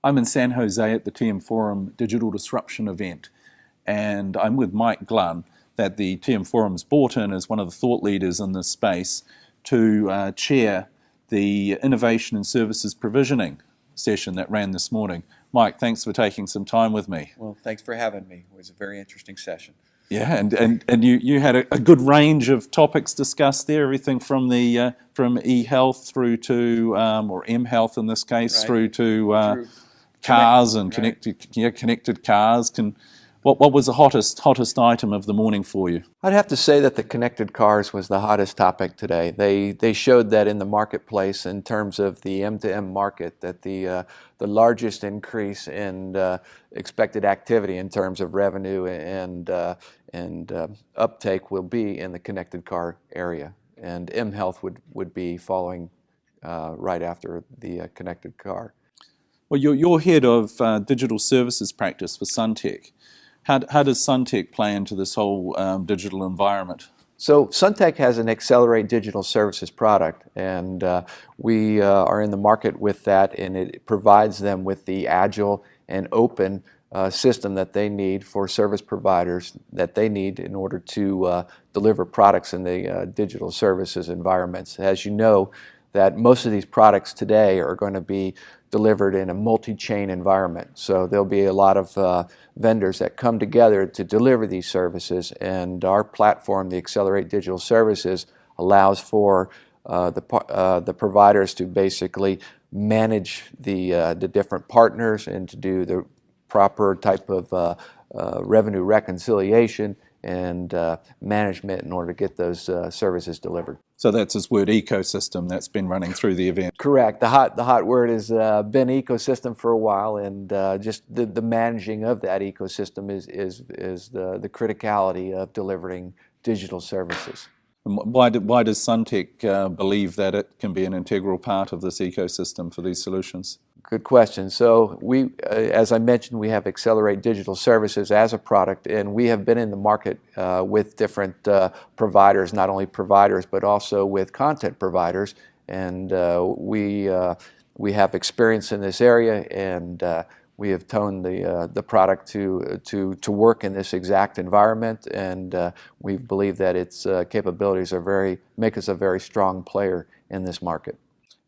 I'm in San Jose at the TM Forum Digital Disruption event, and I'm with Mike Glunn, that the TM Forum's brought in as one of the thought leaders in this space to chair the Innovation and Services Provisioning session that ran this morning. Mike, thanks for taking some time with me. Well, thanks for having me. It was a very interesting session. Yeah, and you had a good range of topics discussed there, everything from the from e-health through to or m-health in this case, Right. through to cars and connected cars. What was the hottest item of the morning for you? I'd have to say that the connected cars was the hottest topic today. They showed that in the marketplace, in terms of the M2M market, that the largest increase in expected activity in terms of revenue and uptake will be in the connected car area, and m-health would be following right after the connected car. Well, you're head of digital services practice for Suntech. How does Suntech play into this whole digital environment? So Suntech has an Accelerate Digital Services product, and we are in the market with that, and it provides them with the agile and open system that they need for service providers that they need in order to deliver products in the digital services environments. As you know, that most of these products today are going to be delivered in a multi-chain environment. So there'll be a lot of vendors that come together to deliver these services, and our platform, the Accelerate Digital Services, allows for the providers to basically manage the different partners and to do the proper type of revenue reconciliation and management in order to get those services delivered. So that's this word ecosystem that's been running through the event. Correct. The hot word has been ecosystem for a while, and just the managing of that ecosystem is the criticality of delivering digital services. And why does Suntech believe that it can be an integral part of this ecosystem for these solutions? Good question. So we, as I mentioned, we have Accelerate Digital Services as a product, and we have been in the market with different providers, not only providers, but also with content providers. And we have experience in this area, and we have toned the product to work in this exact environment, and we believe that its capabilities make us a very strong player in this market.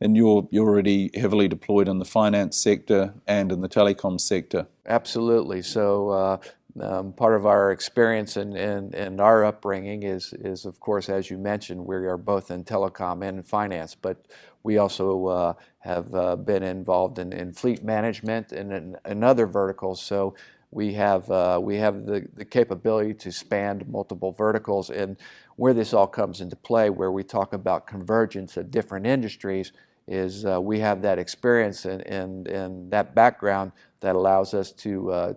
And you're already heavily deployed in the finance sector and in the telecom sector. Absolutely. So part of our experience and our upbringing is of course, as you mentioned, we are both in telecom and finance, but we also have been involved in fleet management and in other verticals. So we have the capability to span multiple verticals, and where this all comes into play, where we talk about convergence of different industries, is we have that experience and that background that allows us to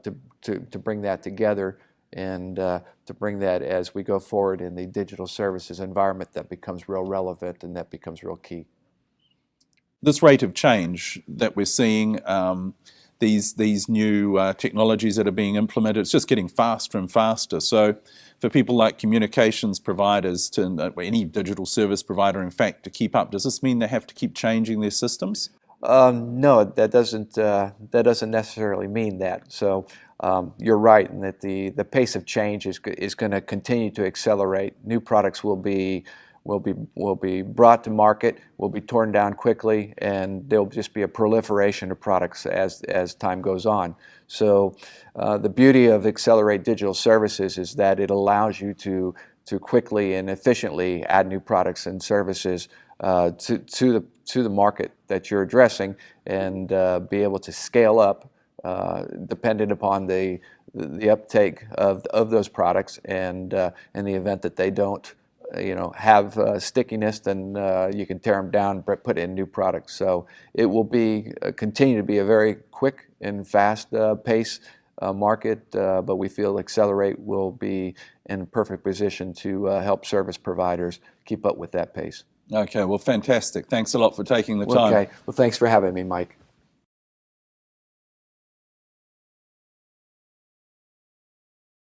bring that together and to bring that as we go forward in the digital services environment that becomes real relevant and that becomes real key. This rate of change that we're seeing, these new technologies that are being implemented, it's just getting faster and faster. So for people like communications providers, to any digital service provider, in fact, to keep up, does this mean they have to keep changing their systems? No, that doesn't necessarily mean that. So you're right in that the pace of change is going to continue to accelerate. New products will be brought to market, will be torn down quickly, and there'll just be a proliferation of products as time goes on. So the beauty of Accelerate Digital Services is that it allows you to quickly and efficiently add new products and services to the market that you're addressing, and be able to scale up dependent upon the uptake of those products, and in the event that they don't have stickiness, then you can tear them down, put in new products. So it will continue to be a very quick and fast pace market, but we feel Accelerate will be in a perfect position to help service providers keep up with that pace. Okay, well, fantastic. Thanks a lot for taking the time. Okay, well, thanks for having me, Mike.